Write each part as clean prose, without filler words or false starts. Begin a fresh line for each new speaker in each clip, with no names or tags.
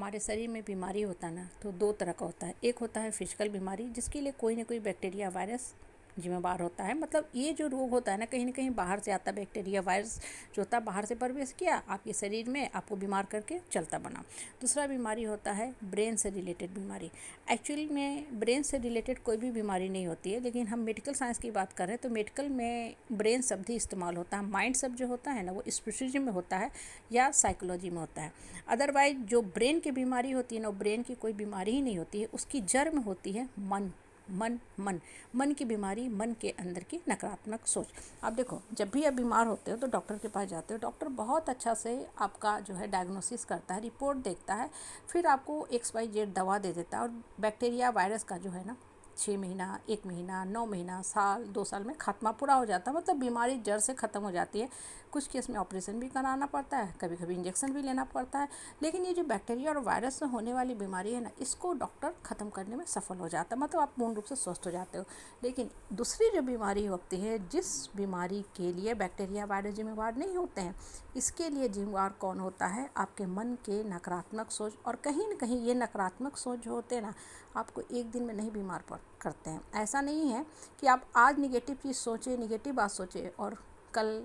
हमारे शरीर में बीमारी होता है ना, तो दो तरह का होता है। एक होता है फिजिकल बीमारी, जिसके लिए कोई ना कोई बैक्टीरिया वायरस जिम्मेवार होता है। मतलब ये जो रोग होता है ना, कहीं ना कहीं बाहर से आता है। बैक्टीरिया वायरस जो होता है बाहर से प्रवेश किया आपके शरीर में, आपको बीमार करके चलता बना। दूसरा बीमारी होता है ब्रेन से रिलेटेड बीमारी। एक्चुअली में ब्रेन से रिलेटेड कोई भी बीमारी नहीं होती है, लेकिन हम मेडिकल साइंस की बात कर रहे हैं तो मेडिकल में ब्रेन शब्द ही इस्तेमाल होता है। माइंड शब्द जो होता है ना, वो स्पिरिचुअलिज्म में होता है या साइकोलॉजी में होता है। अदरवाइज जो ब्रेन की बीमारी होती है ना, ब्रेन की कोई बीमारी ही नहीं होती है, उसकी जड़ में होती है मन। मन की बीमारी, मन के अंदर की नकारात्मक सोच। आप देखो, जब भी आप बीमार होते हो तो डॉक्टर के पास जाते हो, डॉक्टर बहुत अच्छा से आपका जो है डायग्नोसिस करता है, रिपोर्ट देखता है, फिर आपको XYZ दवा दे देता है। और बैक्टीरिया वायरस का जो है ना 6 महीना, 1 महीना, 9 महीना, साल, 2 साल में खात्मा पूरा हो जाता है। मतलब बीमारी जड़ से ख़त्म हो जाती है। कुछ केस में ऑपरेशन भी कराना पड़ता है, कभी कभी इंजेक्शन भी लेना पड़ता है, लेकिन ये जो बैक्टीरिया और वायरस से होने वाली बीमारी है ना, इसको डॉक्टर ख़त्म करने में सफल हो जाता है। मतलब आप पूर्ण रूप से स्वस्थ हो जाते हो। लेकिन दूसरी जो बीमारी होती है, जिस बीमारी के लिए बैक्टीरिया वायरस जिम्मेवार नहीं होते हैं, इसके लिए जिम्मेवार कौन होता है? आपके मन के नकारात्मक सोच। और कहीं ना कहीं ये नकारात्मक सोच जो होते हैं ना, आपको एक दिन में नहीं बीमार पड़ करते हैं। ऐसा नहीं है कि आप आज निगेटिव चीज़ सोचे, निगेटिव बात सोचे और कल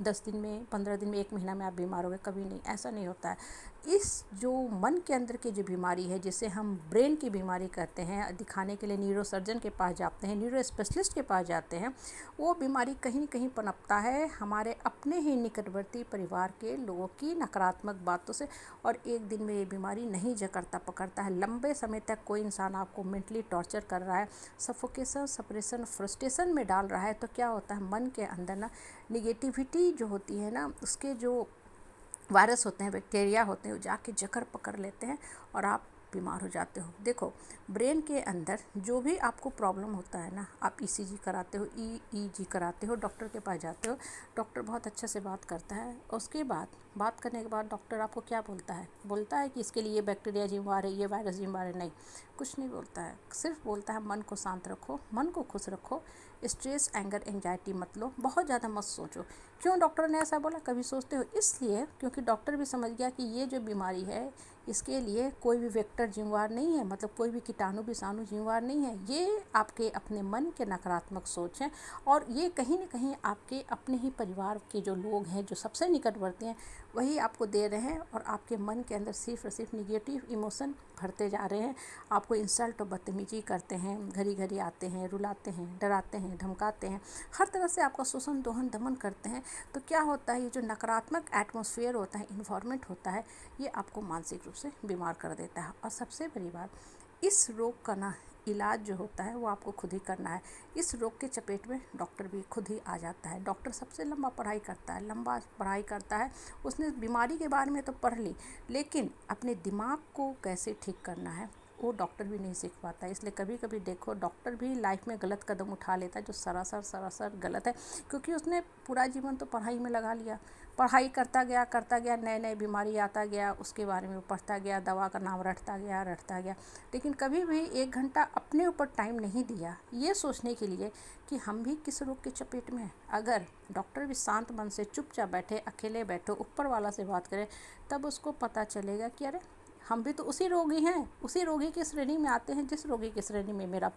10 दिन में, 15 दिन में, 1 महीना में आप बीमार हो गए। कभी नहीं, ऐसा नहीं होता है। इस जो मन के अंदर की जो बीमारी है, जिसे हम ब्रेन की बीमारी कहते हैं, दिखाने के लिए न्यूरो सर्जन के पास जाते हैं, न्यूरो स्पेशलिस्ट के पास जाते हैं, वो बीमारी कहीं कहीं पनपता है हमारे अपने ही निकटवर्ती परिवार के लोगों की नकारात्मक बातों से। और एक दिन में ये बीमारी नहीं जकड़ता पकड़ता है। लंबे समय तक कोई इंसान आपको मेंटली टॉर्चर कर रहा है, सफोकेशन, सप्रेशन, फ्रस्ट्रेशन में डाल रहा है, तो क्या होता है मन के अंदर ना निगेटिविटी जो होती है ना, उसके जो वायरस होते हैं, बैक्टीरिया होते हैं, वो जाके जकड़ पकड़ लेते हैं और आप बीमार हो जाते हो। देखो, ब्रेन के अंदर जो भी आपको प्रॉब्लम होता है ना, आप ECG कराते हो, EEG कराते हो, डॉक्टर के पास जाते हो, डॉक्टर बहुत अच्छे से बात करता है। उसके बाद बात करने के बाद डॉक्टर आपको क्या बोलता है कि इसके लिए ये बैक्टीरिया जिम्मेवार है, ये वायरस जिम्मेवार है? नहीं, कुछ नहीं बोलता है। सिर्फ बोलता है मन को शांत रखो, मन को खुश रखो, स्ट्रेस, एंगर, एंजाइटी मत लो, बहुत ज़्यादा मत सोचो। क्यों डॉक्टर ने ऐसा बोला, कभी सोचते हो? इसलिए क्योंकि डॉक्टर भी समझ गया कि ये जो बीमारी है, इसके लिए कोई भी वेक्टर जिम्मेवार नहीं है, मतलब कोई भी कीटाणु विषाणु जिम्मेवार नहीं है। ये आपके अपने मन के नकारात्मक सोच हैं। और ये कहीं ना कहीं आपके अपने ही परिवार के जो लोग हैं, जो सबसे निकटवर्ती हैं, वही आपको दे रहे हैं। और आपके मन के अंदर सिर्फ और सिर्फ निगेटिव इमोशन भरते जा रहे हैं। आपको इंसल्ट और बदतमीजी करते हैं, घड़ी घड़ी आते हैं, रुलाते हैं, डराते हैं, धमकाते हैं, हर तरह से आपका शोषण, दोहन, दमन करते हैं। तो क्या होता है, ये जो नकारात्मक एटमॉस्फेयर होता है, इन्वायरमेंट होता है, ये आपको मानसिक रूप से बीमार कर देता है। और सबसे बड़ी बात, इस रोग का ना इलाज जो होता है वो आपको खुद ही करना है। इस रोग के चपेट में डॉक्टर भी खुद ही आ जाता है। डॉक्टर सबसे लंबा पढ़ाई करता है। उसने बीमारी के बारे में तो पढ़ ली, लेकिन अपने दिमाग को कैसे ठीक करना है वो डॉक्टर भी नहीं सीख पाता है। इसलिए कभी कभी देखो, डॉक्टर भी लाइफ में गलत कदम उठा लेता है, जो सरासर गलत है, क्योंकि उसने पूरा जीवन तो पढ़ाई में लगा लिया। पढ़ाई करता गया, नए नए बीमारी आता गया, उसके बारे में पढ़ता गया, दवा का नाम रटता गया, लेकिन कभी भी 1 घंटा अपने ऊपर टाइम नहीं दिया ये सोचने के लिए कि हम भी किस रोग के चपेट में हैं। अगर डॉक्टर भी शांत मन से चुपचाप बैठे, अकेले बैठो, ऊपर वाला से बात करें, तब उसको पता चलेगा कि अरे हम भी तो उसी रोगी हैं, उसी रोगी की श्रेणी में आते हैं, जिस रोगी की श्रेणी में मेरा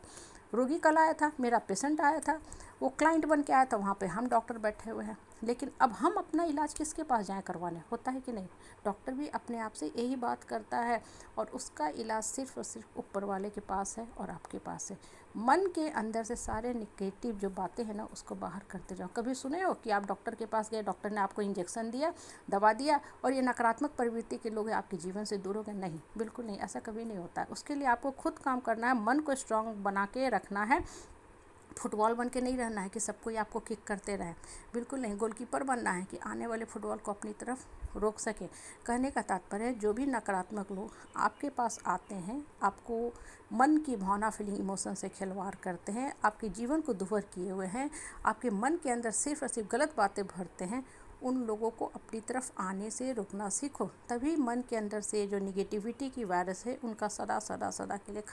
रोगी कल आया था, मेरा पेशेंट आया था, वो क्लाइंट बन के आया था, वहाँ पे हम डॉक्टर बैठे हुए हैं। लेकिन अब हम अपना इलाज किसके पास जाएं करवाने? होता है कि नहीं? डॉक्टर भी अपने आप से यही बात करता है, और उसका इलाज सिर्फ और सिर्फ ऊपर वाले के पास है और आपके पास है। मन के अंदर से सारे निगेटिव जो बातें हैं ना, उसको बाहर करते जाओ। कभी सुने हो कि आप डॉक्टर के पास गए, डॉक्टर ने आपको इंजेक्शन दिया, दवा दिया, और ये नकारात्मक प्रवृत्ति के लोग आपके जीवन से दूर हो गए? नहीं, बिल्कुल नहीं, ऐसा कभी नहीं होता है। उसके लिए आपको खुद काम करना है, मन को स्ट्रांग बना के रखना है। फुटबॉल बन के नहीं रहना है कि सब कोई आपको किक करते रहे, बिल्कुल नहीं। गोलकीपर बनना है कि आने वाले फुटबॉल को अपनी तरफ रोक सके। कहने का तात्पर्य है, जो भी नकारात्मक लोग आपके पास आते हैं, आपको मन की भावना, फीलिंग, इमोशन से खिलवाड़ करते हैं, आपके जीवन को दुभर किए हुए हैं, आपके मन के अंदर सिर्फ और सिर्फ गलत बातें भरते हैं, उन लोगों को अपनी तरफ आने से रोकना सीखो। तभी मन के अंदर से जो निगेटिविटी की वायरस है, उनका सदा के लिए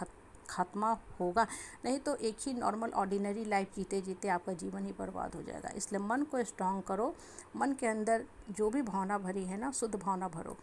खात्मा होगा। नहीं तो एक ही नॉर्मल ऑर्डिनरी लाइफ जीते जीते आपका जीवन ही बर्बाद हो जाएगा। इसलिए मन को स्ट्रांग करो, मन के अंदर जो भी भावना भरी है ना, शुद्ध भावना भरो।